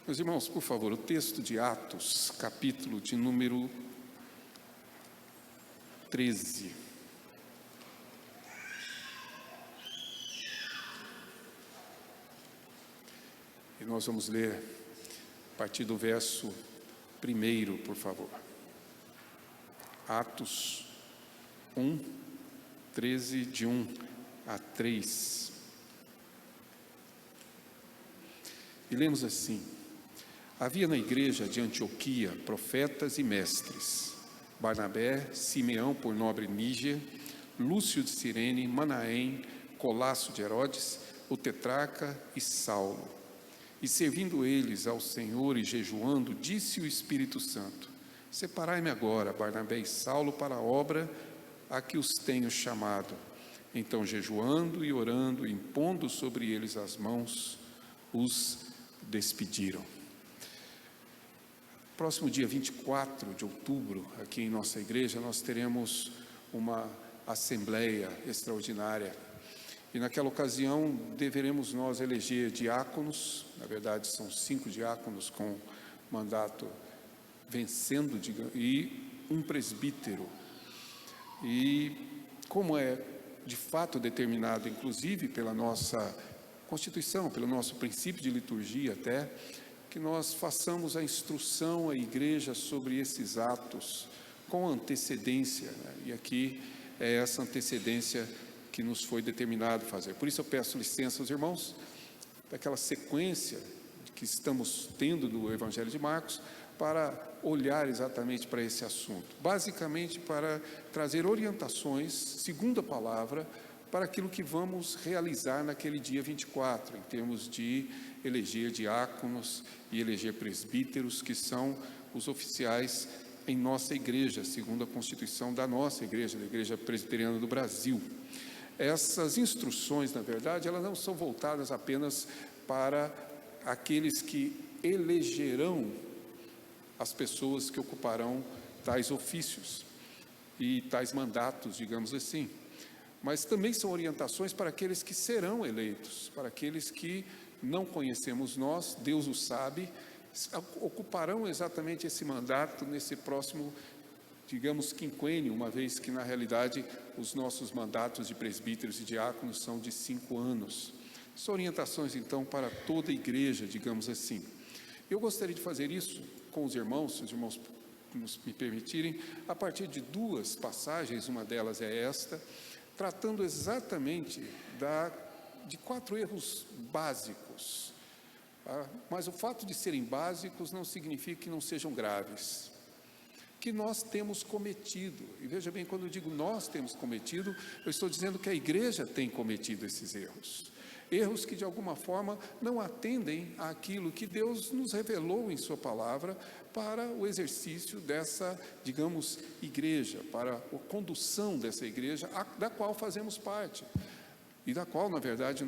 Meus irmãos, por favor, o texto de Atos, capítulo de número 13. E nós vamos ler a partir do verso 1, por favor. Atos 1, 13, de 1 a 3. E lemos assim: havia na igreja de Antioquia profetas e mestres: Barnabé, Simeão por nome Níger, Lúcio de Cirene, Manaém, Colasso de Herodes, o tetrarca e Saulo. E servindo eles ao Senhor e jejuando, disse o Espírito Santo: separai-me agora, Barnabé e Saulo, para a obra a que os tenho chamado. Então, jejuando e orando, impondo sobre eles as mãos, os despediram. Próximo dia 24 de outubro, aqui em nossa igreja, nós teremos uma assembleia extraordinária. E naquela ocasião deveremos nós eleger diáconos, na verdade são 5 diáconos com mandato vencendo, e um presbítero. E como é de fato determinado, inclusive pela nossa Constituição, pelo nosso princípio de liturgia até, que nós façamos a instrução à igreja sobre esses atos com antecedência, né? E aqui é essa antecedência que nos foi determinado fazer. Por isso eu peço licença aos irmãos, daquela sequência que estamos tendo do Evangelho de Marcos, para olhar exatamente para esse assunto. Basicamente para trazer orientações, segundo a palavra, para aquilo que vamos realizar naquele dia 24, em termos de eleger diáconos e eleger presbíteros, que são os oficiais em nossa igreja, segundo a Constituição da nossa igreja, da Igreja Presbiteriana do Brasil. Essas instruções, na verdade, elas não são voltadas apenas para aqueles que elegerão as pessoas que ocuparão tais ofícios e tais mandatos, digamos assim, mas também são orientações para aqueles que serão eleitos, para aqueles que não conhecemos nós, Deus o sabe, ocuparão exatamente esse mandato nesse próximo, digamos, quinquênio, uma vez que na realidade os nossos mandatos de presbíteros e diáconos são de 5 anos. São orientações então para toda a igreja, digamos assim. Eu gostaria de fazer isso com os irmãos, se os irmãos me permitirem, a partir de 2 passagens, uma delas é esta, tratando exatamente de 4 erros básicos. Mas o fato de serem básicos não significa que não sejam graves, que nós temos cometido. E veja bem, quando eu digo nós temos cometido, eu estou dizendo que a igreja tem cometido esses erros. Erros que de alguma forma não atendem àquilo que Deus nos revelou em sua palavra para o exercício dessa, digamos, igreja, para a condução dessa igreja, da qual fazemos parte e da qual, na verdade,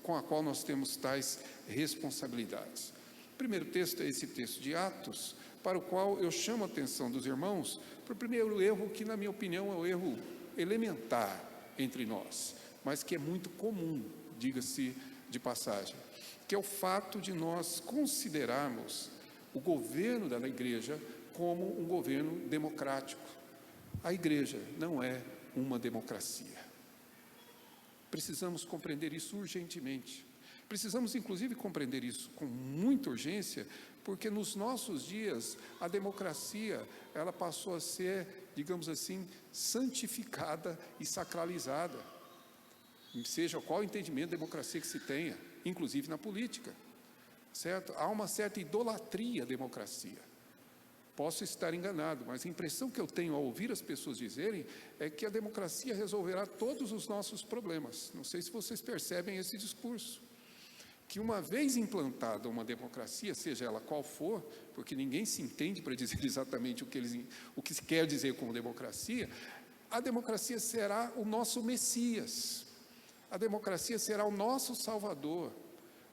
com a qual nós temos tais responsabilidades. O primeiro texto é esse texto de Atos, para o qual eu chamo a atenção dos irmãos para o primeiro erro, que na minha opinião é o erro elementar entre nós, mas que é muito comum, diga-se de passagem, que é o fato de nós considerarmos o governo da igreja como um governo democrático. A igreja não é uma democracia. Precisamos compreender isso urgentemente. Precisamos, inclusive, compreender isso com muita urgência, porque nos nossos dias a democracia, ela passou a ser, digamos assim, santificada e sacralizada. Seja qual entendimento de democracia que se tenha, inclusive na política, certo? Há uma certa idolatria à democracia. Posso estar enganado, mas a impressão que eu tenho ao ouvir as pessoas dizerem é que a democracia resolverá todos os nossos problemas. Não sei se vocês percebem esse discurso. Que uma vez implantada uma democracia, seja ela qual for, porque ninguém se entende para dizer exatamente o que se quer dizer como democracia, a democracia será o nosso Messias. A democracia será o nosso Salvador.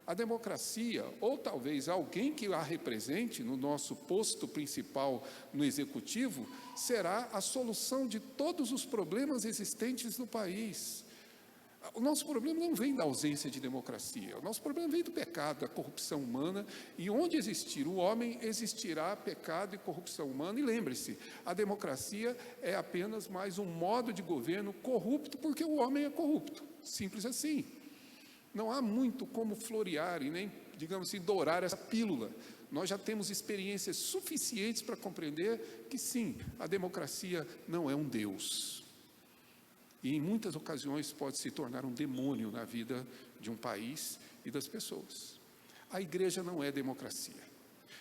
A democracia, ou talvez alguém que a represente no nosso posto principal no Executivo, será a solução de todos os problemas existentes no país. O nosso problema não vem da ausência de democracia, o nosso problema vem do pecado, da corrupção humana, e onde existir o homem, existirá pecado e corrupção humana. E lembre-se, a democracia é apenas mais um modo de governo corrupto, porque o homem é corrupto, simples assim. Não há muito como florear e nem, digamos assim, dourar essa pílula. Nós já temos experiências suficientes para compreender que sim, a democracia não é um Deus. E em muitas ocasiões pode se tornar um demônio na vida de um país e das pessoas. A igreja não é democracia.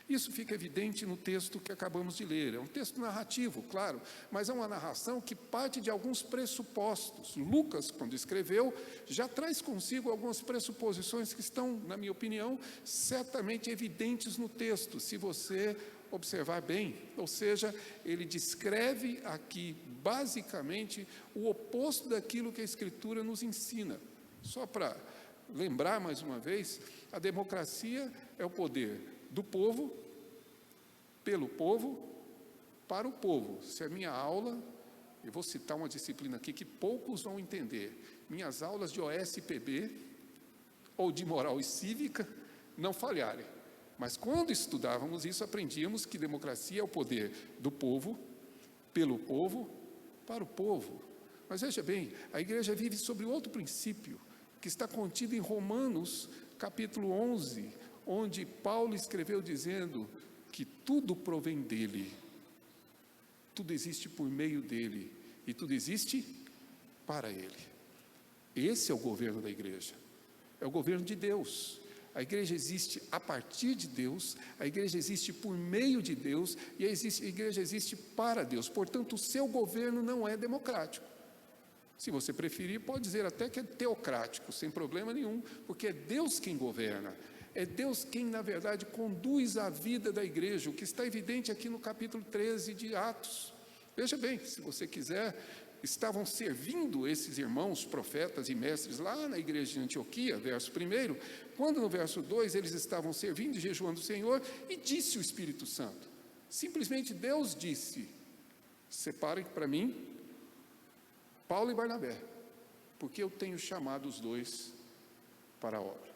Isso fica evidente no texto que acabamos de ler. É um texto narrativo, claro, mas é uma narração que parte de alguns pressupostos. Lucas, quando escreveu, já traz consigo algumas pressuposições que estão, na minha opinião, certamente evidentes no texto, se você observar bem. Ou seja, ele descreve aqui, basicamente, o oposto daquilo que a Escritura nos ensina. Só para lembrar mais uma vez, a democracia é o poder do povo, pelo povo, para o povo. Se a minha aula, eu vou citar uma disciplina aqui que poucos vão entender, minhas aulas de OSPB ou de moral e cívica não falharem. Mas quando estudávamos isso, aprendíamos que democracia é o poder do povo, pelo povo, para o povo. Mas veja bem, a igreja vive sobre outro princípio, que está contido em Romanos, capítulo 11, onde Paulo escreveu dizendo que tudo provém dele, tudo existe por meio dele, e tudo existe para ele. Esse é o governo da igreja, é o governo de Deus. A igreja existe a partir de Deus, a igreja existe por meio de Deus, e a igreja existe para Deus. Portanto, o seu governo não é democrático. Se você preferir, pode dizer até que é teocrático, sem problema nenhum, porque é Deus quem governa. É Deus quem, na verdade, conduz a vida da igreja, o que está evidente aqui no capítulo 13 de Atos. Veja bem, se você quiser, estavam servindo esses irmãos, profetas e mestres, lá na igreja de Antioquia, verso 1, quando no verso 2 eles estavam servindo e jejuando o Senhor, e disse o Espírito Santo, simplesmente Deus disse, separem para mim Paulo e Barnabé, porque eu tenho chamado os dois para a obra.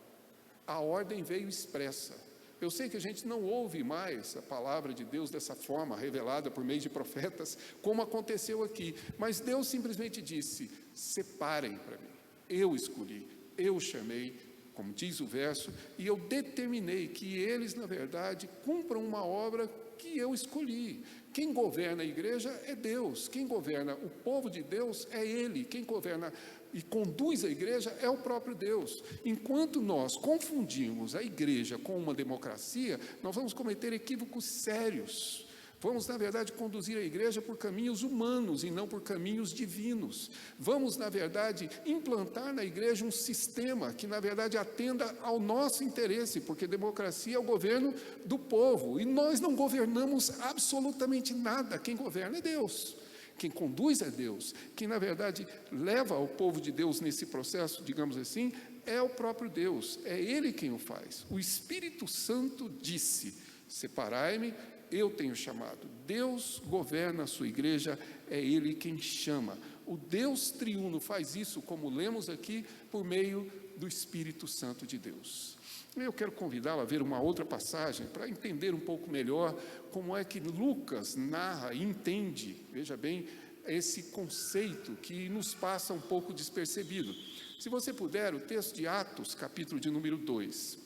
A ordem veio expressa. Eu sei que a gente não ouve mais a palavra de Deus dessa forma, revelada por meio de profetas, como aconteceu aqui, mas Deus simplesmente disse, separem para mim, eu escolhi, eu chamei, como diz o verso, e eu determinei que eles, na verdade, cumpram uma obra que eu escolhi. Quem governa a igreja é Deus, quem governa o povo de Deus é Ele, quem governa e conduz a igreja é o próprio Deus. Enquanto nós confundimos a igreja com uma democracia, nós vamos cometer equívocos sérios. Vamos, na verdade, conduzir a igreja por caminhos humanos e não por caminhos divinos. Vamos, na verdade, implantar na igreja um sistema que, na verdade, atenda ao nosso interesse, porque democracia é o governo do povo, e nós não governamos absolutamente nada, quem governa é Deus. Quem conduz é Deus, quem na verdade leva o povo de Deus nesse processo, digamos assim, é o próprio Deus, é Ele quem o faz. O Espírito Santo disse, separai-me, eu tenho chamado. Deus governa a sua igreja, é Ele quem chama. O Deus triuno faz isso, como lemos aqui, por meio do Espírito Santo de Deus. Eu quero convidá-lo a ver uma outra passagem para entender um pouco melhor como é que Lucas narra e entende, veja bem, esse conceito que nos passa um pouco despercebido. Se você puder, o texto de Atos, capítulo de número 2,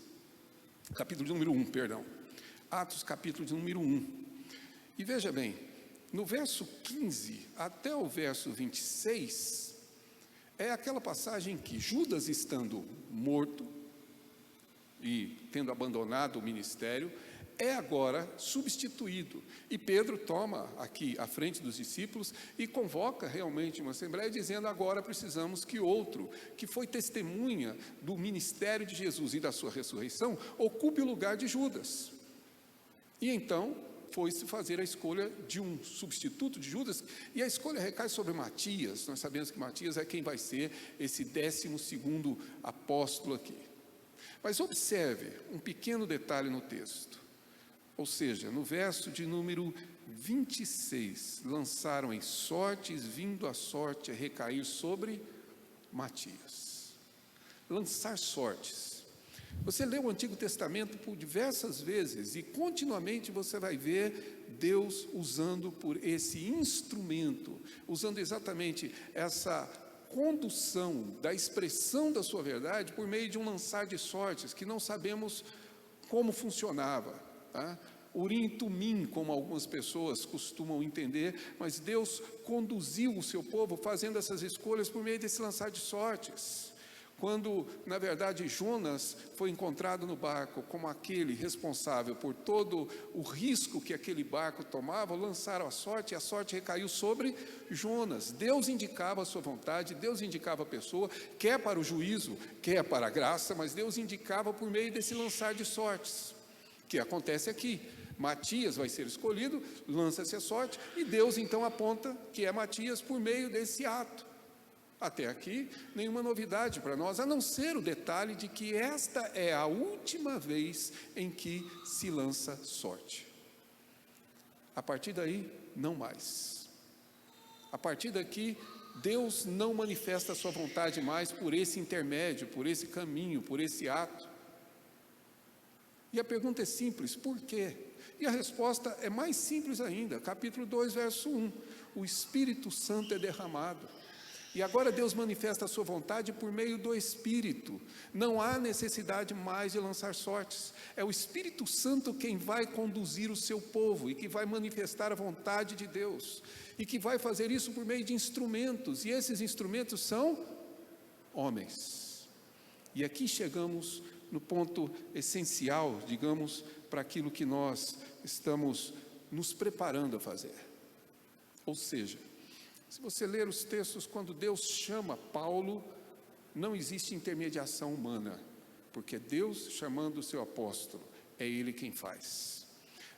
capítulo de número 1, perdão. Atos, capítulo de número 1. E veja bem, no verso 15 até o verso 26, é aquela passagem em que Judas, estando morto, e tendo abandonado o ministério, é agora substituído. E Pedro toma aqui à frente dos discípulos e convoca realmente uma assembleia, dizendo, agora precisamos que outro, que foi testemunha do ministério de Jesus e da sua ressurreição, ocupe o lugar de Judas. E então foi-se fazer a escolha de um substituto de Judas, e a escolha recai sobre Matias. Nós sabemos que Matias é quem vai ser esse 12º apóstolo aqui. Mas observe um pequeno detalhe no texto, ou seja, no verso de número 26, lançaram em sortes, vindo a sorte a recair sobre Matias. Lançar sortes. Você lê o Antigo Testamento por diversas vezes e continuamente você vai ver Deus usando por esse instrumento, usando exatamente essa condução da expressão da sua verdade por meio de um lançar de sortes que não sabemos como funcionava, tá? Urim e Tumim, como algumas pessoas costumam entender, mas Deus conduziu o seu povo fazendo essas escolhas por meio desse lançar de sortes. Quando, na verdade, Jonas foi encontrado no barco como aquele responsável por todo o risco que aquele barco tomava, lançaram a sorte e a sorte recaiu sobre Jonas. Deus indicava a sua vontade, Deus indicava a pessoa, quer para o juízo, quer para a graça, mas Deus indicava por meio desse lançar de sortes, que acontece aqui. Matias vai ser escolhido, lança-se a sorte, e Deus então aponta que é Matias por meio desse ato. Até aqui, nenhuma novidade para nós, a não ser o detalhe de que esta é a última vez em que se lança sorte. A partir daí, não mais. A partir daqui, Deus não manifesta a sua vontade mais por esse intermédio, por esse caminho, por esse ato. E a pergunta é simples, por quê? E a resposta é mais simples ainda, capítulo 2, verso 1. O Espírito Santo é derramado. E agora Deus manifesta a sua vontade por meio do Espírito. Não há necessidade mais de lançar sortes. É o Espírito Santo quem vai conduzir o seu povo e que vai manifestar a vontade de Deus. E que vai fazer isso por meio de instrumentos. E esses instrumentos são homens. E aqui chegamos no ponto essencial, digamos, para aquilo que nós estamos nos preparando a fazer. Ou seja, se você ler os textos, quando Deus chama Paulo, não existe intermediação humana, porque Deus chamando o seu apóstolo, é Ele quem faz.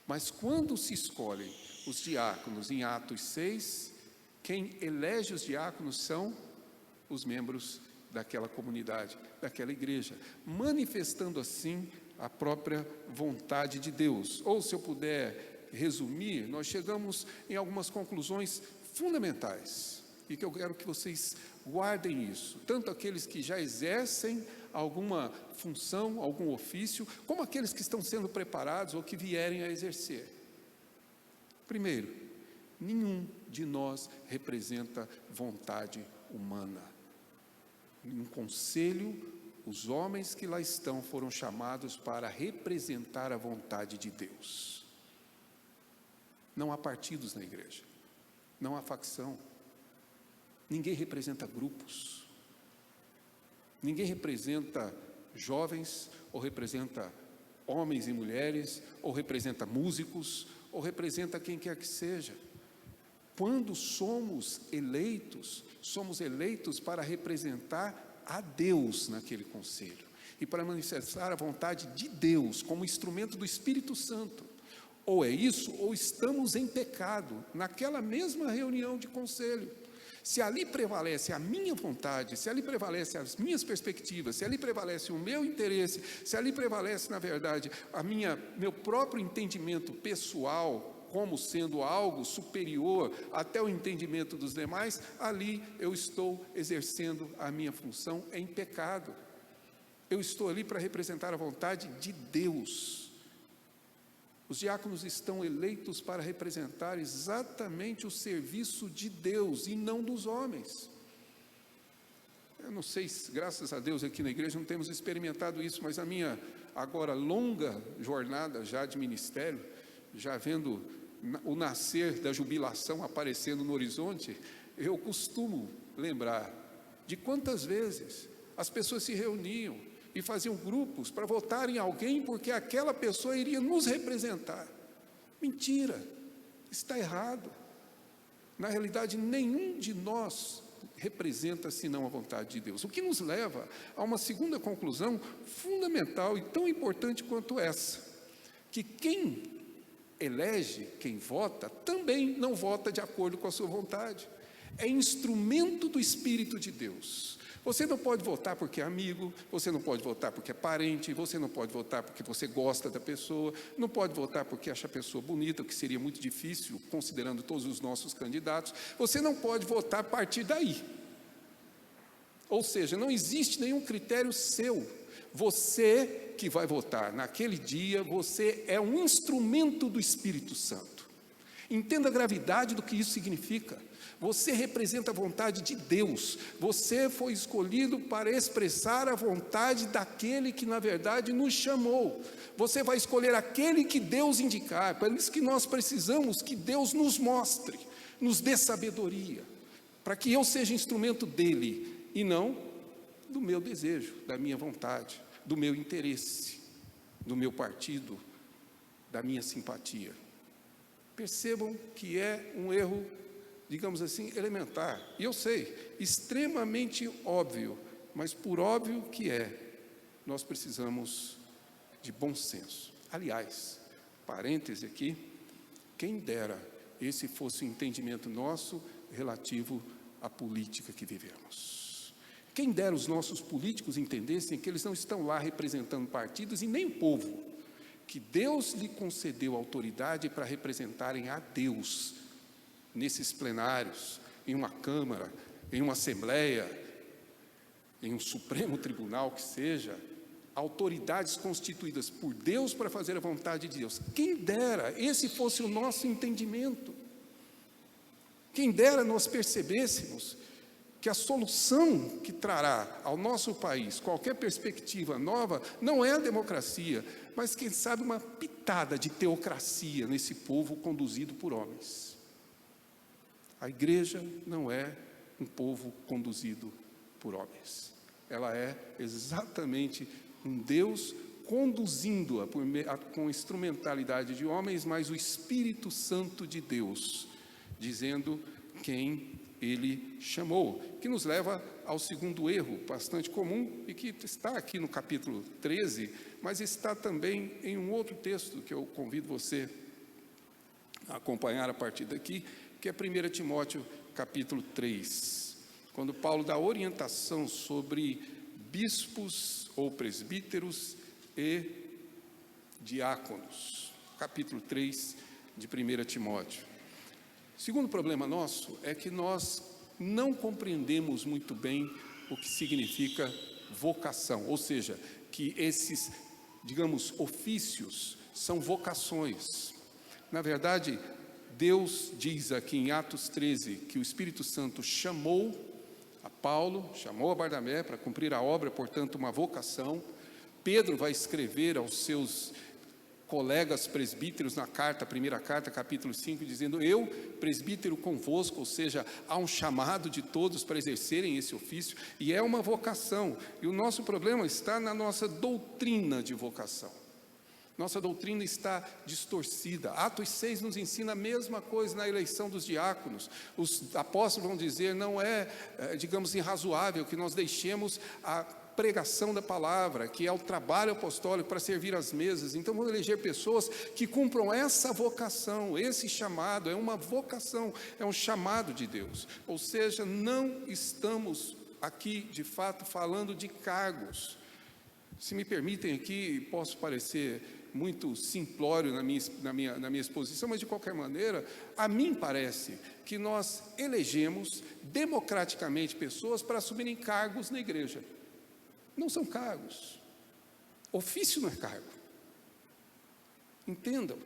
Mas quando se escolhem os diáconos em Atos 6, quem elege os diáconos são os membros daquela comunidade, daquela igreja, manifestando assim a própria vontade de Deus. Ou, se eu puder resumir, nós chegamos em algumas conclusões fundamentais, e que eu quero que vocês guardem isso, tanto aqueles que já exercem alguma função, algum ofício, como aqueles que estão sendo preparados ou que vierem a exercer. Primeiro, nenhum de nós representa vontade humana. Em um conselho, os homens que lá estão foram chamados para representar a vontade de Deus. Não há partidos na igreja. Não há facção, ninguém representa grupos, ninguém representa jovens, ou representa homens e mulheres, ou representa músicos, ou representa quem quer que seja. Quando somos eleitos para representar a Deus naquele conselho, e para manifestar a vontade de Deus, como instrumento do Espírito Santo. Ou é isso, ou estamos em pecado, naquela mesma reunião de conselho. Se ali prevalece a minha vontade, se ali prevalece as minhas perspectivas, se ali prevalece o meu interesse, se ali prevalece, na verdade, meu próprio entendimento pessoal, como sendo algo superior até o entendimento dos demais, ali eu estou exercendo a minha função em pecado. Eu estou ali para representar a vontade de Deus. Os diáconos estão eleitos para representar exatamente o serviço de Deus e não dos homens. Eu não sei, graças a Deus aqui na igreja não temos experimentado isso, mas a minha agora longa jornada já de ministério, já vendo o nascer da jubilação aparecendo no horizonte, eu costumo lembrar de quantas vezes as pessoas se reuniam e faziam grupos para votar em alguém porque aquela pessoa iria nos representar. Mentira, está errado. Na realidade, nenhum de nós representa senão a vontade de Deus. O que nos leva a uma segunda conclusão fundamental e tão importante quanto essa, que quem elege, quem vota, também não vota de acordo com a sua vontade. É instrumento do Espírito de Deus. Você não pode votar porque é amigo, você não pode votar porque é parente, você não pode votar porque você gosta da pessoa, não pode votar porque acha a pessoa bonita, o que seria muito difícil, considerando todos os nossos candidatos. Você não pode votar a partir daí. Ou seja, não existe nenhum critério seu. Você que vai votar naquele dia, você é um instrumento do Espírito Santo. Entenda a gravidade do que isso significa. Você representa a vontade de Deus. Você foi escolhido para expressar a vontade daquele que, na verdade, nos chamou. Você vai escolher aquele que Deus indicar. Por isso que nós precisamos que Deus nos mostre, nos dê sabedoria, para que eu seja instrumento dele e não do meu desejo, da minha vontade, do meu interesse, do meu partido, da minha simpatia. Percebam que é um erro, digamos assim, elementar. E eu sei, extremamente óbvio, mas por óbvio que é, nós precisamos de bom senso. Aliás, parêntese aqui, quem dera esse fosse o entendimento nosso relativo à política que vivemos. Quem dera os nossos políticos entendessem que eles não estão lá representando partidos e nem o povo, que Deus lhe concedeu autoridade para representarem a Deus nesses plenários, em uma Câmara, em uma Assembleia, em um Supremo Tribunal que seja, autoridades constituídas por Deus para fazer a vontade de Deus. Quem dera esse fosse o nosso entendimento. Quem dera nós percebêssemos que a solução que trará ao nosso país qualquer perspectiva nova não é a democracia, mas quem sabe uma pitada de teocracia nesse povo conduzido por homens. A igreja não é um povo conduzido por homens. Ela é exatamente um Deus conduzindo-a com instrumentalidade de homens, mas o Espírito Santo de Deus, dizendo quem ele chamou, que nos leva ao segundo erro, bastante comum, e que está aqui no capítulo 13, mas está também em um outro texto, que eu convido você a acompanhar a partir daqui, que é 1 Timóteo, capítulo 3, quando Paulo dá orientação sobre bispos ou presbíteros e diáconos, capítulo 3 de 1 Timóteo. O segundo problema nosso é que nós não compreendemos muito bem o que significa vocação, ou seja, que esses, digamos, ofícios são vocações. Na verdade, Deus diz aqui em Atos 13 que o Espírito Santo chamou a Paulo, chamou a Barnabé para cumprir a obra, portanto, uma vocação. Pedro vai escrever aos seus colegas presbíteros na carta, primeira carta, capítulo 5, dizendo: eu, presbítero convosco, ou seja, há um chamado de todos para exercerem esse ofício, e é uma vocação. E o nosso problema está na nossa doutrina de vocação. Nossa doutrina está distorcida. Atos 6 nos ensina a mesma coisa na eleição dos diáconos. Os apóstolos vão dizer, não é, digamos, irrazoável que nós deixemos a pregação da palavra, que é o trabalho apostólico para servir as mesas. Então vamos eleger pessoas que cumpram essa vocação, esse chamado, é uma vocação, é um chamado de Deus. Ou seja, não estamos aqui de fato falando de cargos. Se me permitem aqui, posso parecer muito simplório na minha exposição, mas de qualquer maneira, a mim parece que nós elegemos democraticamente pessoas para assumirem cargos na igreja. Não são cargos. Ofício não é cargo. Entendam.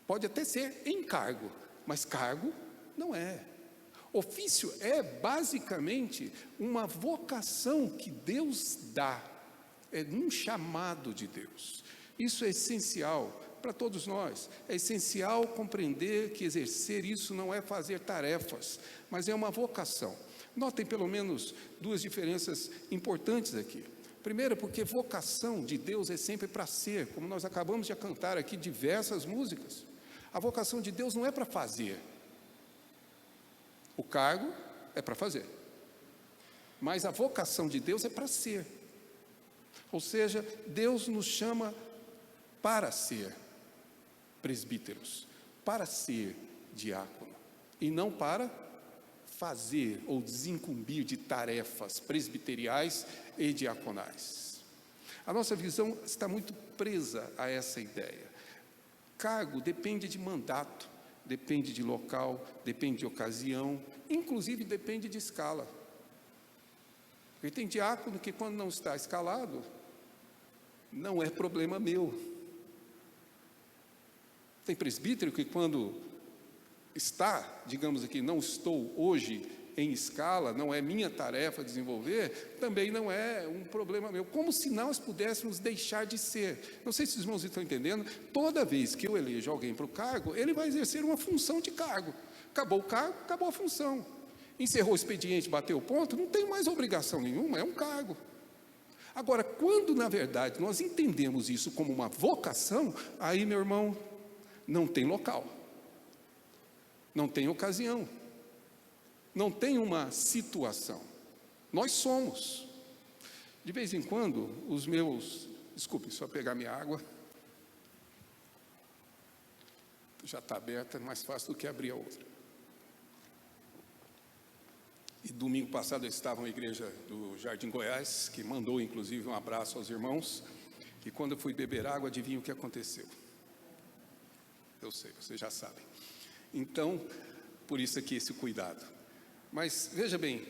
Pode até ser encargo, mas cargo não é. Ofício é basicamente uma vocação que Deus dá. É um chamado de Deus. Isso é essencial para todos nós. É essencial compreender que exercer isso não é fazer tarefas, mas é uma vocação. Notem pelo menos duas diferenças importantes aqui. Primeiro, porque vocação de Deus é sempre para ser, como nós acabamos de cantar aqui diversas músicas. A vocação de Deus não é para fazer. O cargo é para fazer. Mas a vocação de Deus é para ser. Ou seja, Deus nos chama para ser presbíteros, para ser diácono, e não para fazer ou desincumbir de tarefas presbiteriais e diaconais. A nossa visão está muito presa a essa ideia. Cargo depende de mandato, depende de local, depende de ocasião, inclusive depende de escala. Porque tem diácono que, quando não está escalado, não é problema meu. Tem presbítero que, quando está, digamos aqui, não estou hoje em escala, não é minha tarefa desenvolver, também não é um problema meu. Como se nós pudéssemos deixar de ser. Não sei se os irmãos estão entendendo. Toda vez que eu elejo alguém para o cargo, ele vai exercer uma função de cargo. Acabou o cargo, acabou a função. Encerrou o expediente, bateu o ponto, não tem mais obrigação nenhuma, é um cargo. Agora, quando na verdade nós entendemos isso como uma vocação, aí, meu irmão, não tem local, não tem ocasião, não tem uma situação. Nós somos. De vez em quando, os meus... Desculpe, só pegar minha água. Já está aberta, é mais fácil do que abrir a outra. E domingo passado eu estava na igreja do Jardim Goiás, que mandou inclusive um abraço aos irmãos, e quando eu fui beber água, adivinha o que aconteceu? Eu sei, vocês já sabem. Então, por isso aqui esse cuidado. Mas, veja bem,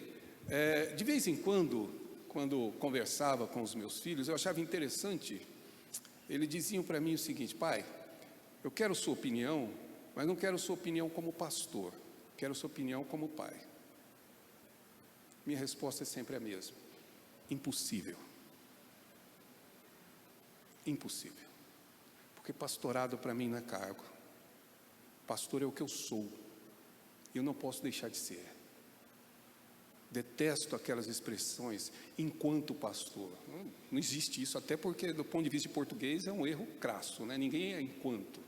de vez em quando conversava com os meus filhos, eu achava interessante, eles diziam para mim o seguinte: pai, eu quero sua opinião, mas não quero sua opinião como pastor, quero sua opinião como pai. Minha resposta é sempre a mesma: impossível. Impossível. Porque pastorado para mim não é cargo. Pastor é o que eu sou. Eu não posso deixar de ser. Detesto aquelas expressões, enquanto pastor. Não existe isso, até porque, do ponto de vista de português, é um erro crasso, né? Ninguém é enquanto.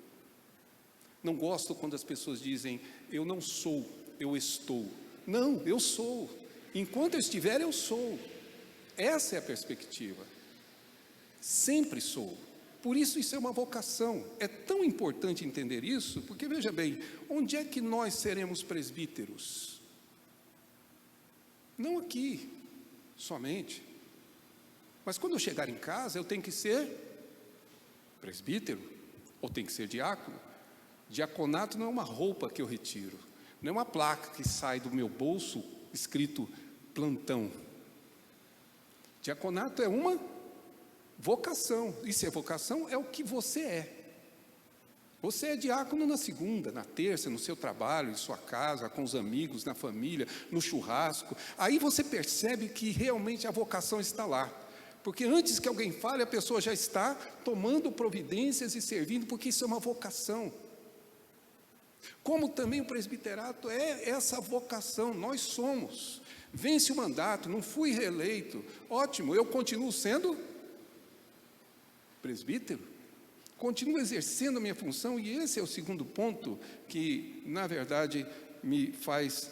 Não gosto quando as pessoas dizem, eu não sou, eu estou. Não, eu sou. Enquanto eu estiver, eu sou. Essa é a perspectiva. Sempre sou. Por isso é uma vocação. É tão importante entender isso, porque veja bem, onde é que nós seremos presbíteros? Não aqui, somente. Mas quando eu chegar em casa, eu tenho que ser presbítero, ou tenho que ser diácono. Diaconato não é uma roupa que eu retiro, não é uma placa que sai do meu bolso escrito plantão. Diaconato é uma vocação, e se é vocação, é o que você é. Você é diácono na segunda, na terça, no seu trabalho, em sua casa, com os amigos, na família, no churrasco. Aí você percebe que realmente a vocação está lá. Porque antes que alguém fale, a pessoa já está tomando providências e servindo, porque isso é uma vocação. Como também o presbiterato é essa vocação, nós somos. Vence o mandato, não fui reeleito, ótimo, eu continuo sendo presbítero, continuo exercendo a minha função, e esse é o segundo ponto que, na verdade, me faz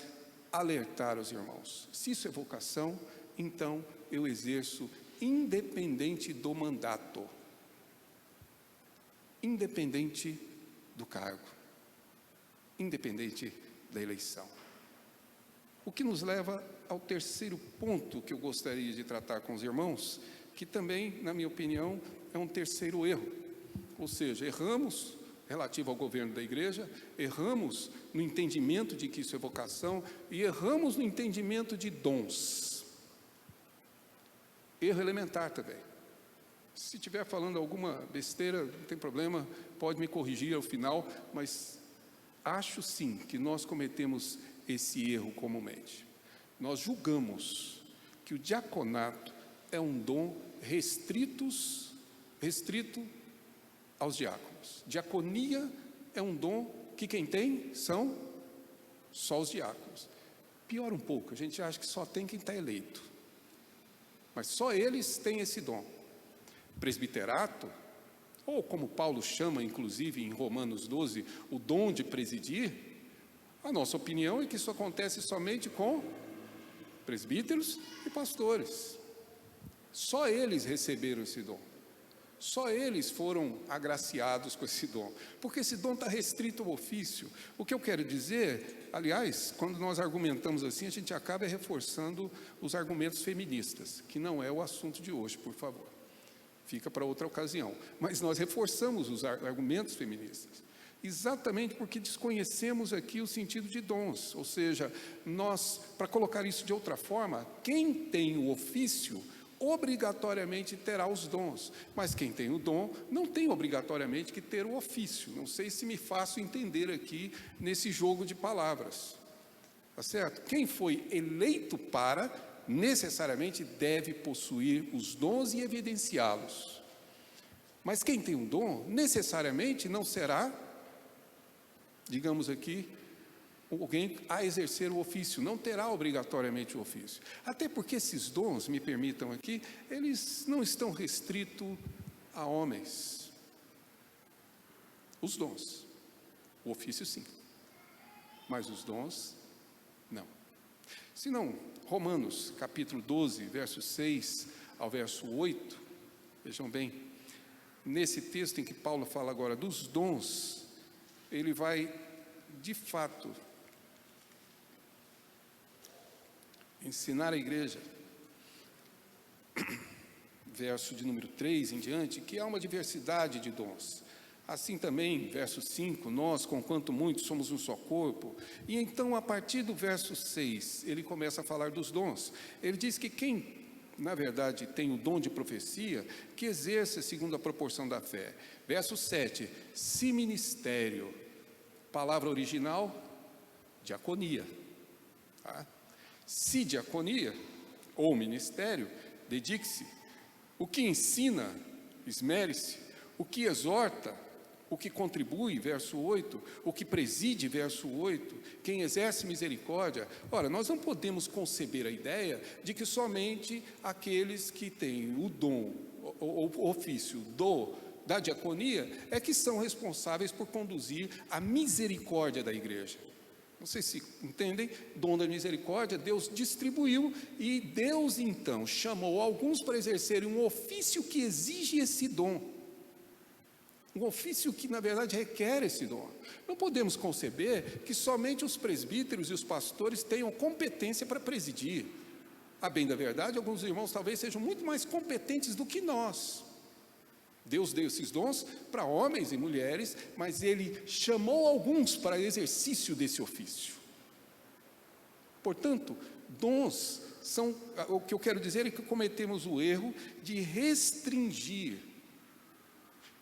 alertar os irmãos. Se isso é vocação, então eu exerço independente do mandato, independente do cargo, independente da eleição. O que nos leva ao terceiro ponto que eu gostaria de tratar com os irmãos, que também, na minha opinião, é um terceiro erro. Ou seja, erramos relativo ao governo da igreja, erramos no entendimento de que isso é vocação e erramos no entendimento de dons. Erro elementar também. Se estiver falando alguma besteira, não tem problema, pode me corrigir ao final, mas acho sim que nós cometemos esse erro comumente. Nós julgamos que o diaconato é um dom restrito aos diáconos. Diaconia é um dom que quem tem são só os diáconos. Pior um pouco, a gente acha que só tem quem está eleito. Mas só eles têm esse dom. Presbiterato, ou como Paulo chama, inclusive, em Romanos 12, o dom de presidir, a nossa opinião é que isso acontece somente com presbíteros e pastores. Só eles receberam esse dom. Só eles foram agraciados com esse dom, porque esse dom está restrito ao ofício. O que eu quero dizer, aliás, quando nós argumentamos assim, a gente acaba reforçando os argumentos feministas, que não é o assunto de hoje, por favor. Fica para outra ocasião. Mas nós reforçamos os argumentos feministas. exatamente porque desconhecemos aqui o sentido de dons. Ou seja, nós, para colocar isso de outra forma, quem tem o ofício obrigatoriamente terá os dons, mas quem tem o dom não tem obrigatoriamente que ter o ofício. Não sei se me faço entender aqui nesse jogo de palavras, tá certo? Quem foi eleito para, necessariamente deve possuir os dons e evidenciá-los, mas quem tem um dom, necessariamente não será, digamos aqui, alguém a exercer o ofício, não terá obrigatoriamente o ofício. Até porque esses dons, me permitam aqui, eles não estão restritos a homens. Os dons, o ofício sim, mas os dons não. Se não, Romanos capítulo 12, verso 6 ao verso 8, vejam bem, nesse texto em que Paulo fala agora dos dons, ele vai, de fato, ensinar a igreja, verso de número 3 em diante, que há uma diversidade de dons. Assim também, verso 5, nós, conquanto muitos, somos um só corpo. E então, a partir do verso 6, ele começa a falar dos dons. Ele diz que quem, na verdade, tem o dom de profecia, que exerça segundo a proporção da fé. Verso 7, se ministério, palavra original, diaconia, tá? Se diaconia, ou ministério, dedique-se. O que ensina, esmere-se. O que exorta, o que contribui, verso 8. O que preside, verso 8. Quem exerce misericórdia. Ora, nós não podemos conceber a ideia de que somente aqueles que têm o dom, o ofício da diaconia, é que são responsáveis por conduzir a misericórdia da igreja. Não sei se entendem, dom da misericórdia, Deus distribuiu e Deus então chamou alguns para exercerem um ofício que exige esse dom. Um ofício que na verdade requer esse dom. Não podemos conceber que somente os presbíteros e os pastores tenham competência para presidir. A bem da verdade, alguns irmãos talvez sejam muito mais competentes do que nós. Deus deu esses dons para homens e mulheres, mas Ele chamou alguns para exercício desse ofício. Portanto, dons são, o que eu quero dizer é que cometemos o erro de restringir.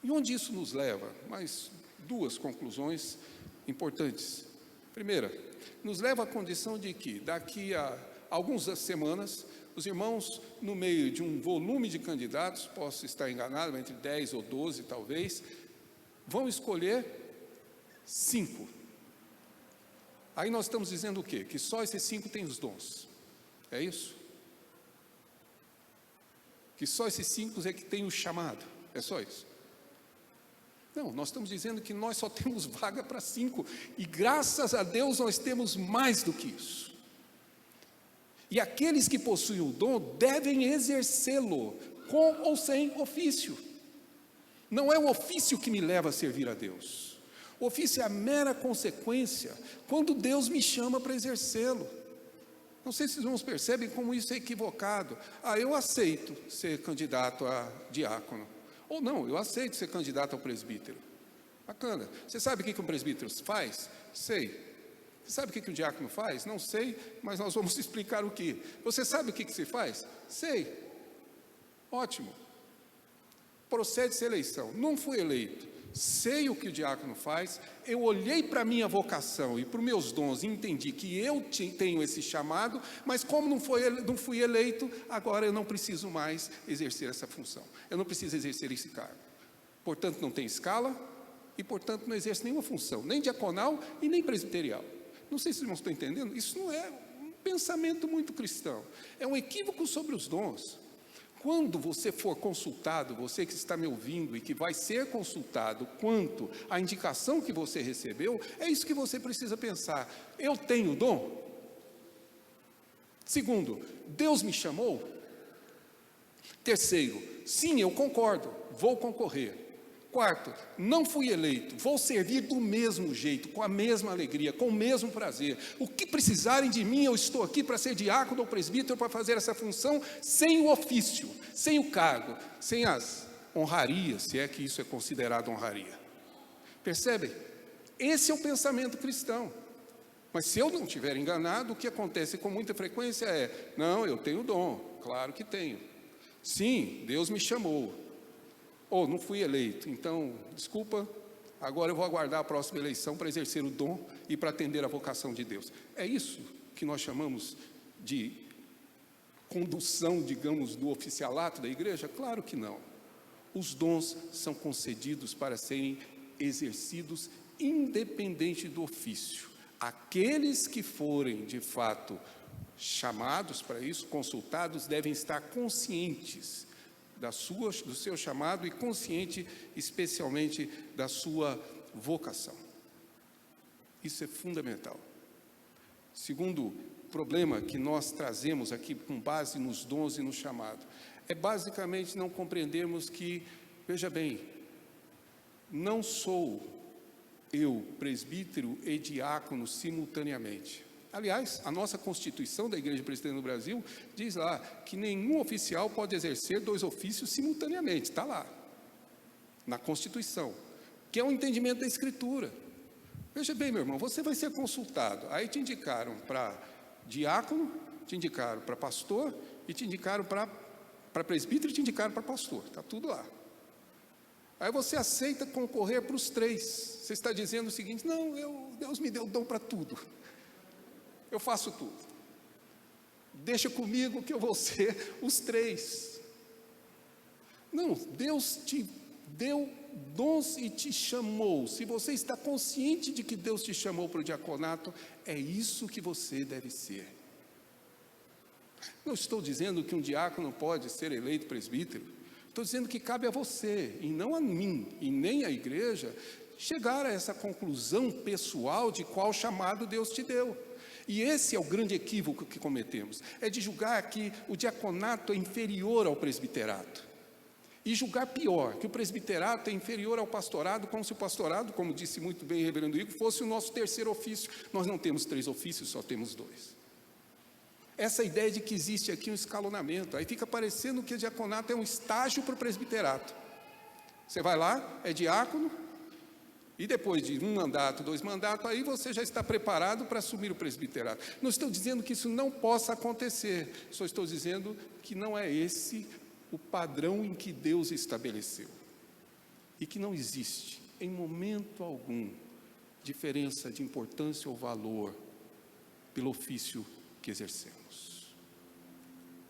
E onde isso nos leva? Mais duas conclusões importantes. Primeira, nos leva à condição de que daqui a algumas semanas, os irmãos, no meio de um volume de candidatos, posso estar enganado, entre 10 ou 12 talvez, vão escolher 5. Aí nós estamos dizendo o quê? Que só esses 5 têm os dons. É isso? Que só esses 5 é que têm o chamado. É só isso? Não, nós estamos dizendo que nós só temos vaga para 5. E graças a Deus nós temos mais do que isso. E aqueles que possuem o dom devem exercê-lo, com ou sem ofício. Não é o ofício que me leva a servir a Deus. O ofício é a mera consequência, quando Deus me chama para exercê-lo. Não sei se os irmãos percebem como isso é equivocado. Eu aceito ser candidato a diácono. Ou não, eu aceito ser candidato ao presbítero. Bacana. Você sabe o que um presbítero faz? Sei. Você sabe o que o diácono faz? Não sei, mas nós vamos explicar o que. Você sabe o que se faz? Sei. Ótimo. Procede-se a eleição. Não fui eleito. Sei o que o diácono faz. Eu olhei para a minha vocação e para os meus dons e entendi que eu tenho esse chamado, mas como não fui eleito, agora eu não preciso mais exercer essa função. Eu não preciso exercer esse cargo. Portanto, não tem escala e, portanto, não exerço nenhuma função, nem diaconal e nem presbiterial. Não sei se os irmãos estão entendendo, isso não é um pensamento muito cristão, é um equívoco sobre os dons. Quando você for consultado, você que está me ouvindo e que vai ser consultado quanto à indicação que você recebeu, é isso que você precisa pensar. Eu tenho dom? Segundo, Deus me chamou? Terceiro, sim, eu concordo, vou concorrer. Quarto, não fui eleito, vou servir do mesmo jeito, com a mesma alegria, com o mesmo prazer. O que precisarem de mim, eu estou aqui para ser diácono ou presbítero, para fazer essa função, sem o ofício, sem o cargo, sem as honrarias, se é que isso é considerado honraria. Percebem? Esse é o pensamento cristão. Mas se eu não estiver enganado, o que acontece com muita frequência é: não, eu tenho dom. Claro que tenho. Sim, Deus me chamou. Ou não fui eleito, então, desculpa, agora eu vou aguardar a próxima eleição para exercer o dom e para atender a vocação de Deus. É isso que nós chamamos de condução, digamos, do oficialato da igreja? Claro que não. Os dons são concedidos para serem exercidos independente do ofício. Aqueles que forem, de fato, chamados para isso, consultados, devem estar conscientes do seu chamado e consciente, especialmente, da sua vocação. Isso é fundamental. Segundo problema que nós trazemos aqui, com base nos dons e no chamado, é basicamente não compreendermos que, veja bem, não sou eu, presbítero e diácono simultaneamente. Aliás, a nossa Constituição da Igreja Presbiteriana do Brasil diz lá que nenhum oficial pode exercer 2 ofícios simultaneamente, está lá, na Constituição, que é um entendimento da Escritura. Veja bem, meu irmão, você vai ser consultado, aí te indicaram para diácono, te indicaram para pastor, e te indicaram para presbítero, e te indicaram para pastor, está tudo lá. Aí você aceita concorrer para os 3, você está dizendo o seguinte: não, Deus me deu dom para tudo, eu faço tudo, deixa comigo que eu vou ser os 3. Não, Deus te deu dons e te chamou. Se você está consciente de que Deus te chamou para o diaconato, é isso que você deve ser. Não estou dizendo que um diácono pode ser eleito presbítero, estou dizendo que cabe a você, e não a mim, e nem à igreja, chegar a essa conclusão pessoal de qual chamado Deus te deu. E esse é o grande equívoco que cometemos, é de julgar que o diaconato é inferior ao presbiterato, e julgar pior, que o presbiterato é inferior ao pastorado, como se o pastorado, como disse muito bem o reverendo Igor, fosse o nosso 3º ofício. Nós não temos 3 ofícios, só temos 2. Essa ideia de que existe aqui um escalonamento, aí fica parecendo que o diaconato é um estágio para o presbiterato. Você vai lá, é diácono, e depois de 1 mandato, 2 mandatos, aí você já está preparado para assumir o presbiterato. Não estou dizendo que isso não possa acontecer, só estou dizendo que não é esse o padrão em que Deus estabeleceu, e que não existe, em momento algum, diferença de importância ou valor pelo ofício que exercemos.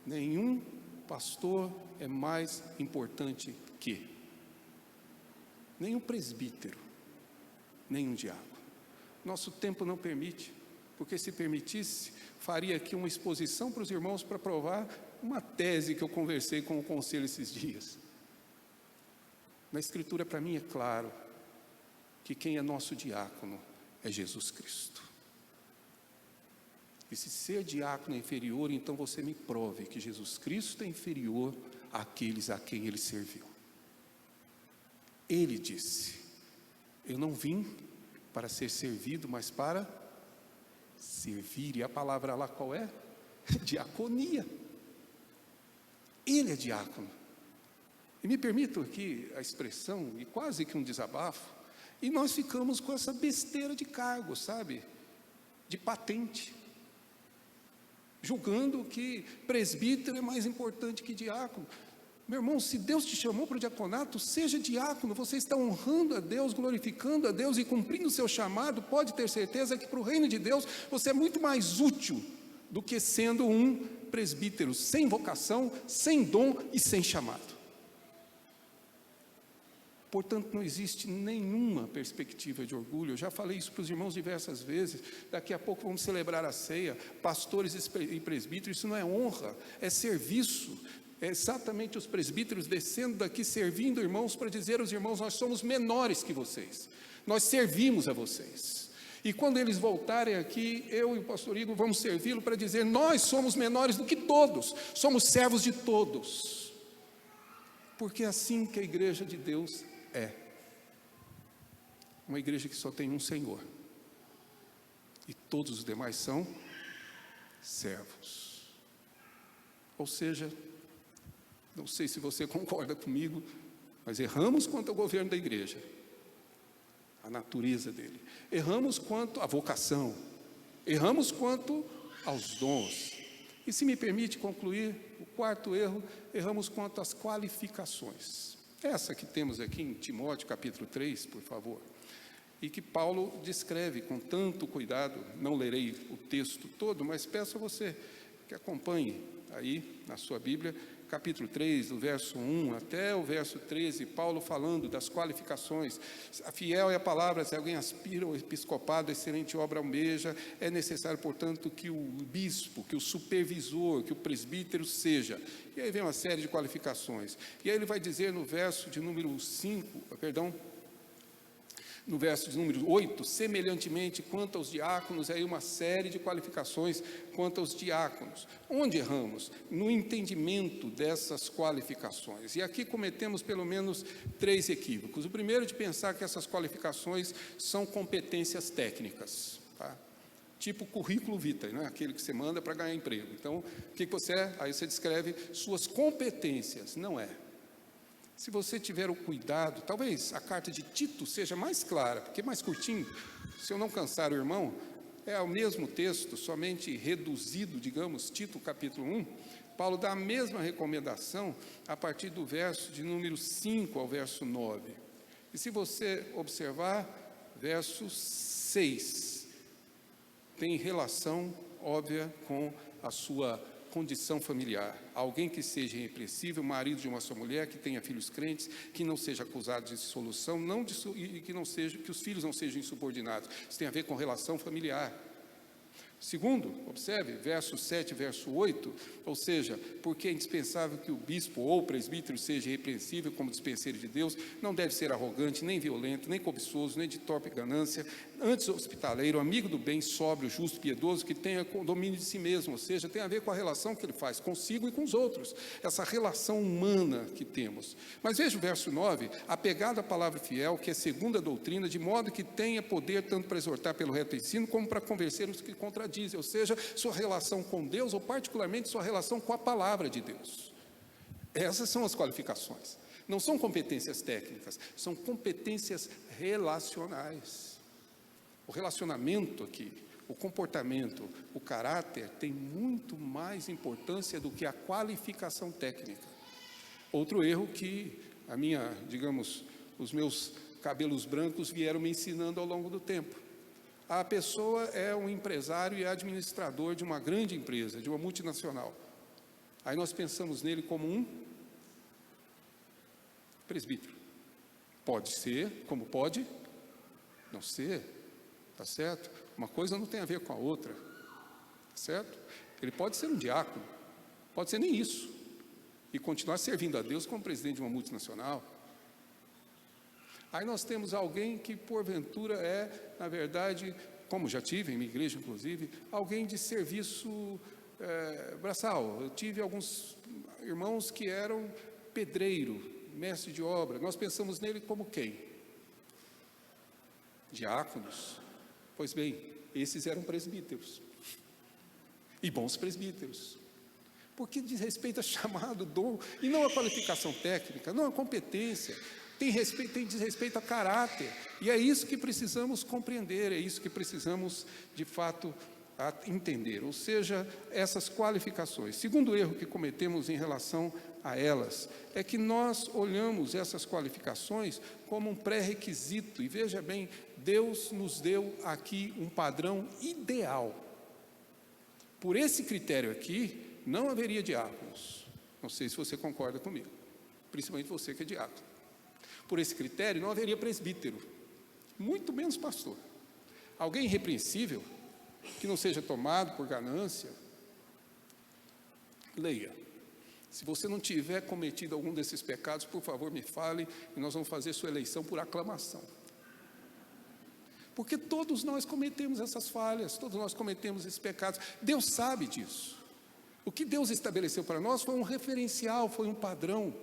Nenhum pastor é mais importante que, nenhum presbítero, nenhum diácono. Nosso tempo não permite, porque se permitisse, faria aqui uma exposição para os irmãos para provar uma tese que eu conversei com o conselho esses dias. Na Escritura, para mim, é claro que quem é nosso diácono é Jesus Cristo. E se ser diácono é inferior, então você me prove que Jesus Cristo é inferior àqueles a quem Ele serviu. Ele disse: eu não vim para ser servido, mas para servir. E a palavra lá qual é? Diaconia. Ele é diácono. E me permitam aqui a expressão, e quase que um desabafo, e nós ficamos com essa besteira de cargo, sabe? De patente. Julgando que presbítero é mais importante que diácono. Meu irmão, se Deus te chamou para o diaconato, seja diácono. Você está honrando a Deus, glorificando a Deus e cumprindo o seu chamado. Pode ter certeza que para o reino de Deus você é muito mais útil do que sendo um presbítero sem vocação, sem dom e sem chamado. Portanto, não existe nenhuma perspectiva de orgulho. Eu já falei isso para os irmãos diversas vezes. Daqui a pouco vamos celebrar a ceia. Pastores e presbíteros, isso não é honra, é serviço. É exatamente os presbíteros descendo daqui, servindo irmãos, para dizer aos irmãos: nós somos menores que vocês, nós servimos a vocês. E quando eles voltarem aqui, eu e o pastor Igor vamos servi-lo para dizer: nós somos menores do que todos, somos servos de todos. Porque é assim que a igreja de Deus é. Uma igreja que só tem um Senhor, e todos os demais são servos. Ou seja, não sei se você concorda comigo, mas erramos quanto ao governo da igreja, a natureza dele. Erramos quanto à vocação, erramos quanto aos dons. E se me permite concluir, o quarto erro, erramos quanto às qualificações. Essa que temos aqui em Timóteo, capítulo 3, por favor, e que Paulo descreve com tanto cuidado. Não lerei o texto todo, mas peço a você que acompanhe aí na sua Bíblia, capítulo 3, do verso 1 até o verso 13, Paulo falando das qualificações. Fiel é a palavra, se alguém aspira ao episcopado, excelente obra almeja, é necessário, portanto, que o bispo, que o supervisor, que o presbítero seja. E aí vem uma série de qualificações. E aí ele vai dizer no verso de número 5, no verso de número 8, semelhantemente quanto aos diáconos, aí uma série de qualificações quanto aos diáconos. Onde erramos? No entendimento dessas qualificações. E aqui cometemos pelo menos 3 equívocos. O primeiro, de pensar que essas qualificações são competências técnicas, tá? Tipo currículo vitae, né? Aquele que você manda para ganhar emprego. Então, o que você é? Aí você descreve suas competências. Não é. Se você tiver o cuidado, talvez a carta de Tito seja mais clara, porque é mais curtinho. Se eu não cansar o irmão, é o mesmo texto, somente reduzido, digamos, Tito capítulo 1. Paulo dá a mesma recomendação a partir do verso de número 5 ao verso 9. E se você observar, verso 6, tem relação óbvia com a sua condição familiar. Alguém que seja irrepreensível, marido de uma só mulher, que tenha filhos crentes, que não seja acusado de dissolução, e que os filhos não sejam insubordinados. Isso tem a ver com relação familiar. Segundo, observe, verso 7 e verso 8, ou seja, porque é indispensável que o bispo ou o presbítero seja irrepreensível como dispenseiro de Deus, não deve ser arrogante, nem violento, nem cobiçoso, nem de torpe ganância, antes hospitaleiro, amigo do bem, sóbrio, justo, piedoso, que tenha domínio de si mesmo, ou seja, tem a ver com a relação que ele faz consigo e com os outros, essa relação humana que temos. Mas veja o verso 9, apegado à palavra fiel, que é segundo a doutrina, de modo que tenha poder tanto para exortar pelo reto ensino, como para convencer os que contradizem, ou seja, sua relação com Deus, ou particularmente sua relação com a palavra de Deus. Essas são as qualificações. Não são competências técnicas, são competências relacionais. O relacionamento aqui, o comportamento, o caráter tem muito mais importância do que a qualificação técnica. Outro erro que os meus cabelos brancos vieram me ensinando ao longo do tempo. A pessoa é um empresário e administrador de uma grande empresa, de uma multinacional. Aí nós pensamos nele como um presbítero. Pode ser, como pode não ser, tá certo? Uma coisa não tem a ver com a outra, tá certo? Ele pode ser um diácono, pode ser nem isso, e continuar servindo a Deus como presidente de uma multinacional. Aí nós temos alguém que porventura é, na verdade, como já tive em minha igreja inclusive, alguém de serviço braçal. Eu tive alguns irmãos que eram pedreiro, mestre de obra. Nós pensamos nele como quem? Diáconos. Pois bem, esses eram presbíteros. E bons presbíteros. Porque diz respeito a chamado, dom, e não a qualificação técnica, não a competência. Diz respeito a caráter, e é isso que precisamos compreender, é isso que precisamos, de fato, entender, ou seja, essas qualificações. Segundo erro que cometemos em relação a elas, é que nós olhamos essas qualificações como um pré-requisito, e veja bem, Deus nos deu aqui um padrão ideal. Por esse critério aqui, não haveria diáconos. Não sei se você concorda comigo, principalmente você que é diácono. Por esse critério, não haveria presbítero, muito menos pastor. Alguém irrepreensível, que não seja tomado por ganância. Leia. Se você não tiver cometido algum desses pecados, por favor, me fale, e nós vamos fazer sua eleição por aclamação. Porque todos nós cometemos essas falhas, todos nós cometemos esses pecados. Deus sabe disso. O que Deus estabeleceu para nós foi um referencial, foi um padrão.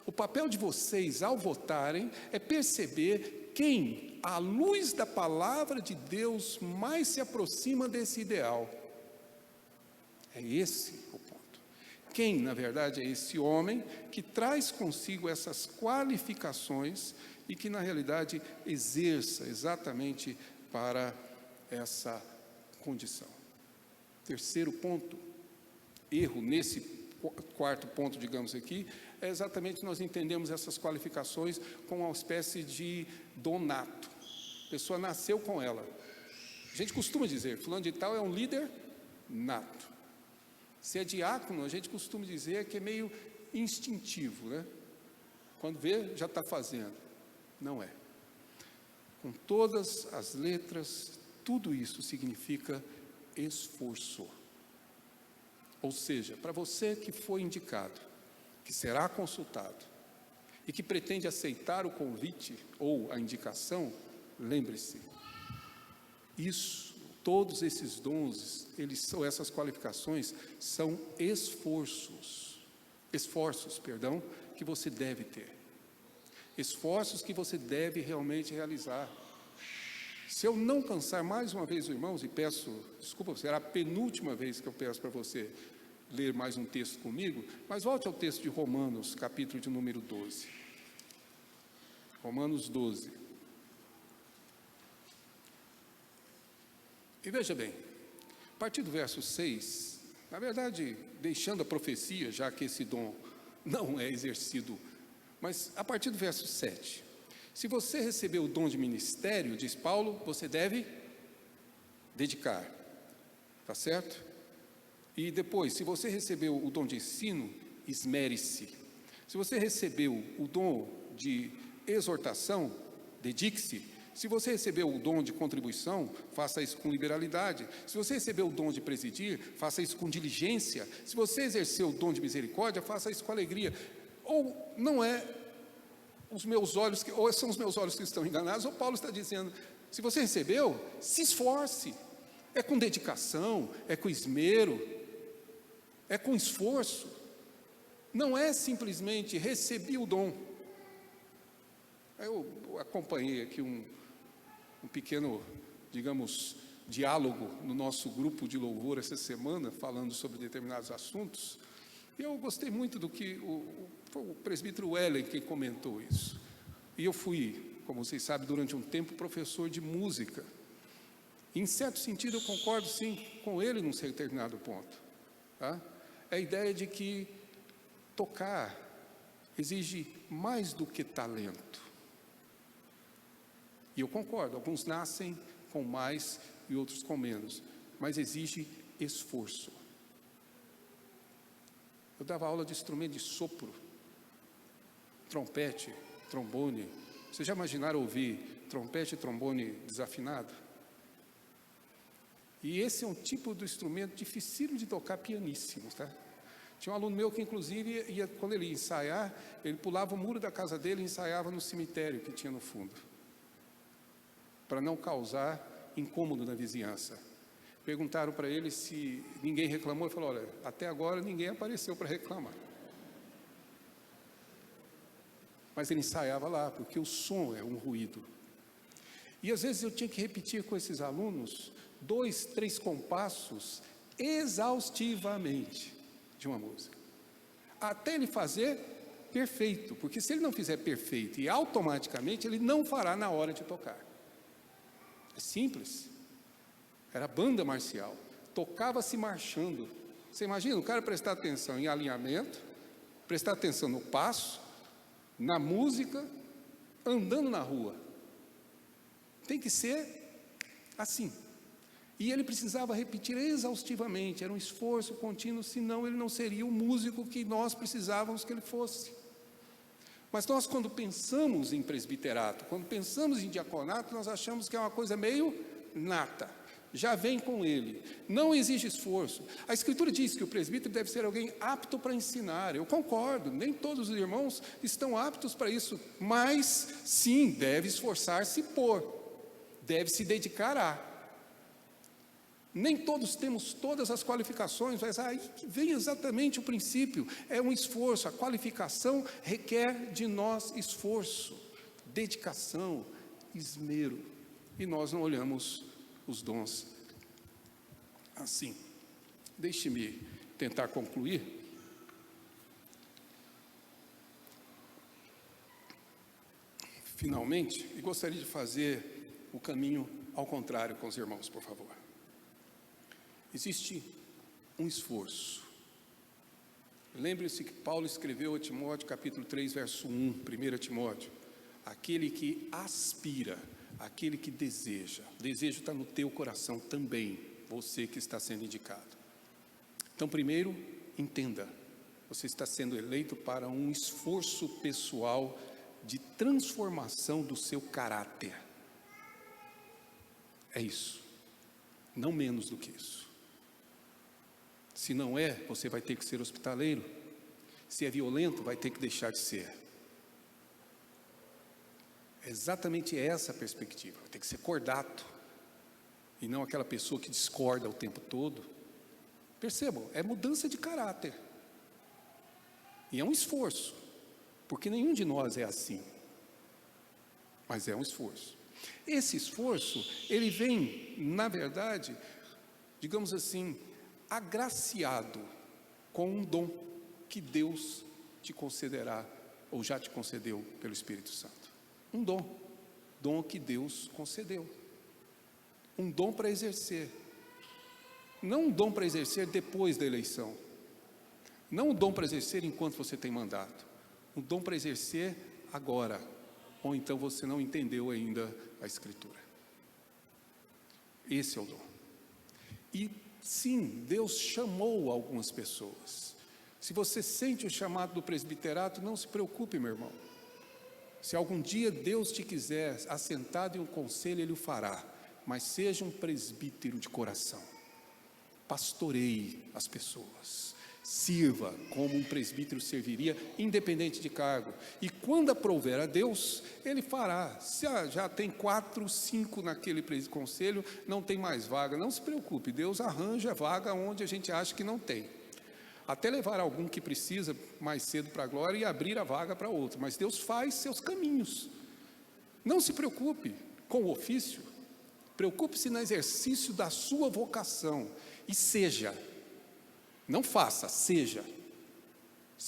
O papel de vocês, ao votarem, é perceber quem, à luz da palavra de Deus, mais se aproxima desse ideal. É esse o ponto. Quem, na verdade, é esse homem que traz consigo essas qualificações e que, na realidade, exerça exatamente para essa condição. Terceiro ponto, erro nesse quarto ponto, digamos aqui, é exatamente nós entendemos essas qualificações como uma espécie de dom nato. A pessoa nasceu com ela. A gente costuma dizer, fulano de tal é um líder nato. Se é diácono, a gente costuma dizer que é meio instintivo, né? Quando vê, já está fazendo. Não é. Com todas as letras, tudo isso significa esforço. Ou seja, para você que foi indicado, que será consultado e que pretende aceitar o convite ou a indicação, lembre-se, todos esses dons, essas qualificações são esforços que você deve ter. Esforços que você deve realmente realizar. Se eu não cansar mais uma vez, irmãos, e peço, desculpa, será a penúltima vez que eu peço para você ler mais um texto comigo, mas volte ao texto de Romanos, capítulo de número 12. Romanos 12. E veja bem, a partir do verso 6, na verdade, deixando a profecia, já que esse dom não é exercido, mas a partir do verso 7, se você recebeu o dom de ministério, diz Paulo, você deve dedicar, tá certo? E depois, se você recebeu o dom de ensino, esmere-se. Se você recebeu o dom de exortação, dedique-se. Se você recebeu o dom de contribuição, faça isso com liberalidade. Se você recebeu o dom de presidir, faça isso com diligência. Se você exerceu o dom de misericórdia, faça isso com alegria. Ou não é os meus olhos, ou são os meus olhos que estão enganados, ou Paulo está dizendo, se você recebeu, se esforce. É com dedicação, é com esmero, é com esforço. Não é simplesmente recebi o dom. Eu acompanhei aqui um pequeno, digamos, diálogo no nosso grupo de louvor essa semana, falando sobre determinados assuntos, e eu gostei muito do que foi o presbítero Wellen quem comentou isso. E eu fui, como vocês sabem, durante um tempo professor de música. E, em certo sentido, eu concordo sim com ele num determinado ponto, tá? É a ideia de que tocar exige mais do que talento. E eu concordo, alguns nascem com mais e outros com menos, mas exige esforço. Eu dava aula de instrumento de sopro, trompete, trombone. Vocês já imaginaram ouvir trompete e trombone desafinado? E esse é um tipo de instrumento dificílimo de tocar, pianíssimo, tá? Tinha um aluno meu que, inclusive, quando ele ia ensaiar, ele pulava o muro da casa dele e ensaiava no cemitério que tinha no fundo, para não causar incômodo na vizinhança. Perguntaram para ele se ninguém reclamou, ele falou, olha, até agora ninguém apareceu para reclamar. Mas ele ensaiava lá, porque o som é um ruído. E às vezes eu tinha que repetir com esses alunos 2, 3 compassos exaustivamente de uma música, até ele fazer perfeito, porque se ele não fizer perfeito e automaticamente ele não fará na hora de tocar. É simples. Era banda marcial, tocava-se marchando. Você imagina o cara prestar atenção em alinhamento, prestar atenção no passo, na música, andando na rua. Tem que ser assim. E ele precisava repetir exaustivamente, era um esforço contínuo, senão ele não seria o músico que nós precisávamos que ele fosse. Mas nós, quando pensamos em presbiterato, quando pensamos em diaconato, nós achamos que é uma coisa meio nata, já vem com ele, não exige esforço. A Escritura diz que o presbítero deve ser alguém apto para ensinar. Eu concordo, nem todos os irmãos estão aptos para isso, mas sim, deve esforçar-se deve se dedicar a. Nem todos temos todas as qualificações, mas aí que vem exatamente o princípio, é um esforço, a qualificação requer de nós esforço, dedicação, esmero, e nós não olhamos os dons assim. Deixe-me tentar concluir. finalmente, e gostaria de fazer o caminho ao contrário com os irmãos, por favor. Existe um esforço. Lembre-se que Paulo escreveu a Timóteo, capítulo 3, verso 1, 1 Timóteo, aquele que aspira, aquele que deseja. O desejo está no teu coração também, você que está sendo indicado. Então, primeiro, entenda, você está sendo eleito para um esforço pessoal de transformação do seu caráter. É isso, não menos do que isso. Se não é, você vai ter que ser hospitaleiro. Se é violento, vai ter que deixar de ser. É exatamente essa a perspectiva. Vai ter que ser cordato, e não aquela pessoa que discorda o tempo todo. Percebam, é mudança de caráter. E é um esforço, porque nenhum de nós é assim. Mas é um esforço. Esse esforço, ele vem, na verdade, digamos assim, agraciado com um dom que Deus te concederá, ou já te concedeu pelo Espírito Santo. Um dom que Deus concedeu. Um dom para exercer. Não um dom para exercer depois da eleição. Não um dom para exercer enquanto você tem mandato. Um dom para exercer agora. Ou então você não entendeu ainda a Escritura. Esse é o dom. E sim, Deus chamou algumas pessoas. Se você sente o chamado do presbiterato, não se preocupe, meu irmão. Se algum dia Deus te quiser assentado em um conselho, Ele o fará. Mas seja um presbítero de coração. Pastoreie as pessoas. Sirva como um presbítero serviria, independente de cargo. E quando aprouver a Deus, Ele fará. Se já tem 4, 5 naquele conselho, não tem mais vaga, não se preocupe, Deus arranja vaga onde a gente acha que não tem. Até levar algum que precisa mais cedo para a glória e abrir a vaga para outro. Mas Deus faz seus caminhos. Não se preocupe com o ofício, preocupe-se no exercício da sua vocação. E seja, não faça, seja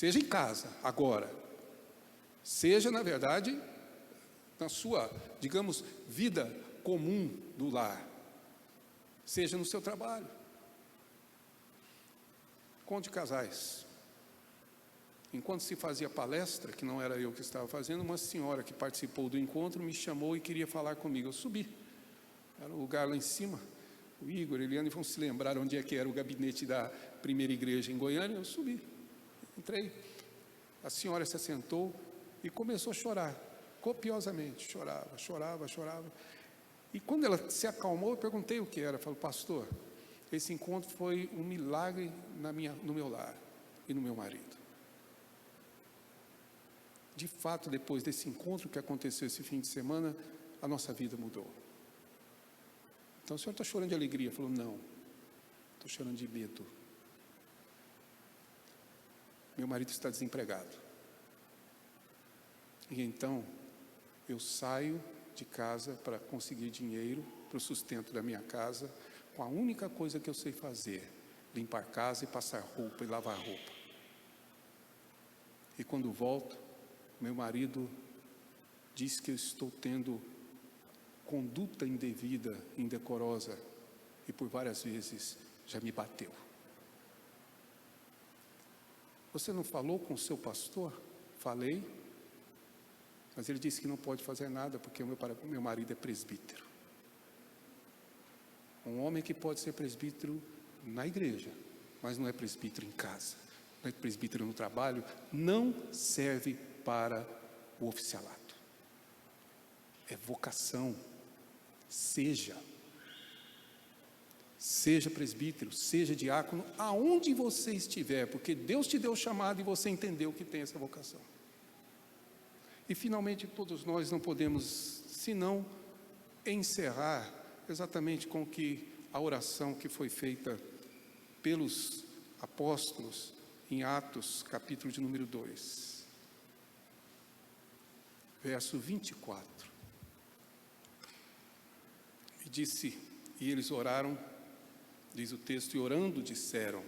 em casa, agora, seja na verdade, na sua, digamos, vida comum do lar, seja no seu trabalho. Conte casais. Enquanto se fazia palestra, que não era eu que estava fazendo, uma senhora que participou do encontro me chamou e queria falar comigo. Eu subi, era um lugar lá em cima. O Igor, Eliane vão se lembrar onde é que era o gabinete da primeira igreja em Goiânia. Eu subi, entrei. A senhora se assentou e começou a chorar, copiosamente, chorava. E quando ela se acalmou, eu perguntei o que era. Falei, pastor, esse encontro foi um milagre no meu lar e no meu marido. De fato, depois desse encontro que aconteceu esse fim de semana, a nossa vida mudou. Então, o senhor está chorando de alegria? Falou, não, estou chorando de medo. Meu marido está desempregado. E então, eu saio de casa para conseguir dinheiro para o sustento da minha casa, com a única coisa que eu sei fazer, limpar casa e passar roupa e lavar roupa. E quando volto, meu marido diz que eu estou tendo conduta indevida, indecorosa, e por várias vezes já me bateu. Você não falou com o seu pastor? Falei, mas ele disse que não pode fazer nada porque o meu marido é presbítero. Um homem que pode ser presbítero na igreja, mas não é presbítero em casa, não é presbítero no trabalho, não serve para o oficialato. É vocação. Seja presbítero, seja diácono, aonde você estiver, porque Deus te deu o chamado e você entendeu que tem essa vocação. E finalmente todos nós não podemos senão encerrar exatamente com que a oração que foi feita pelos apóstolos em Atos, capítulo de número 2, verso 24. E disse, e eles oraram, diz o texto, e orando disseram,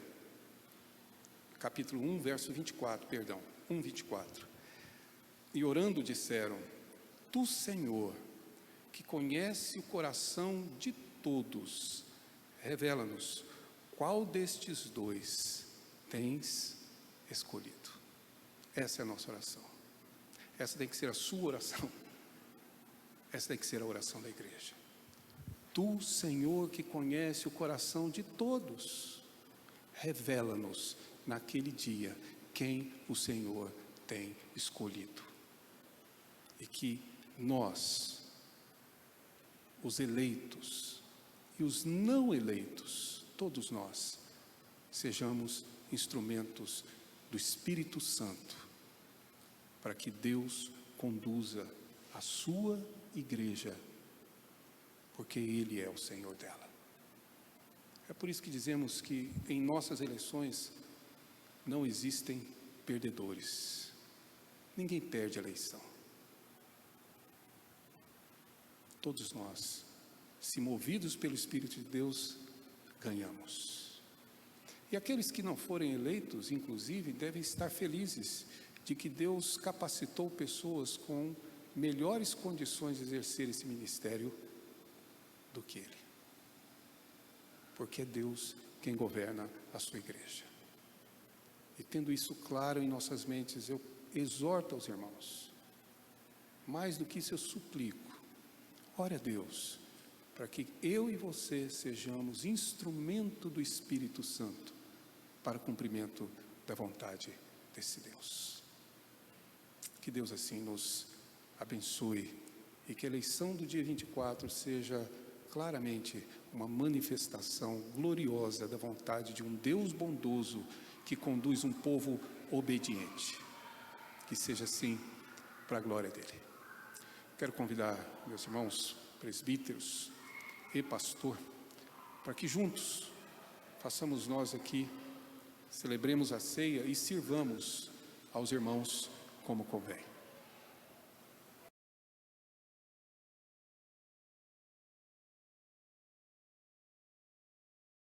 capítulo 1, verso 24, perdão, 1, 24. E orando disseram, Tu, Senhor, que conhece o coração de todos, revela-nos qual destes dois tens escolhido. Essa é a nossa oração. Essa tem que ser a sua oração. Essa tem que ser a oração da igreja. Tu, Senhor, que conhece o coração de todos, revela-nos naquele dia quem o Senhor tem escolhido. E que nós, os eleitos e os não eleitos, todos nós, sejamos instrumentos do Espírito Santo, para que Deus conduza a sua igreja, porque Ele é o Senhor dela. É por isso que dizemos que em nossas eleições não existem perdedores. Ninguém perde a eleição. Todos nós, se movidos pelo Espírito de Deus, ganhamos. E aqueles que não forem eleitos, inclusive, devem estar felizes de que Deus capacitou pessoas com melhores condições de exercer esse ministério do que Ele. Porque é Deus quem governa a sua igreja. E tendo isso claro em nossas mentes, eu exorto aos irmãos, mais do que isso eu suplico, ore a Deus, para que eu e você sejamos instrumento do Espírito Santo para o cumprimento da vontade desse Deus. Que Deus assim nos abençoe e que a eleição do dia 24 seja claramente uma manifestação gloriosa da vontade de um Deus bondoso que conduz um povo obediente. Que seja assim para a glória dele. Quero convidar meus irmãos presbíteros e pastor para que juntos façamos nós aqui, celebremos a ceia e sirvamos aos irmãos como convém.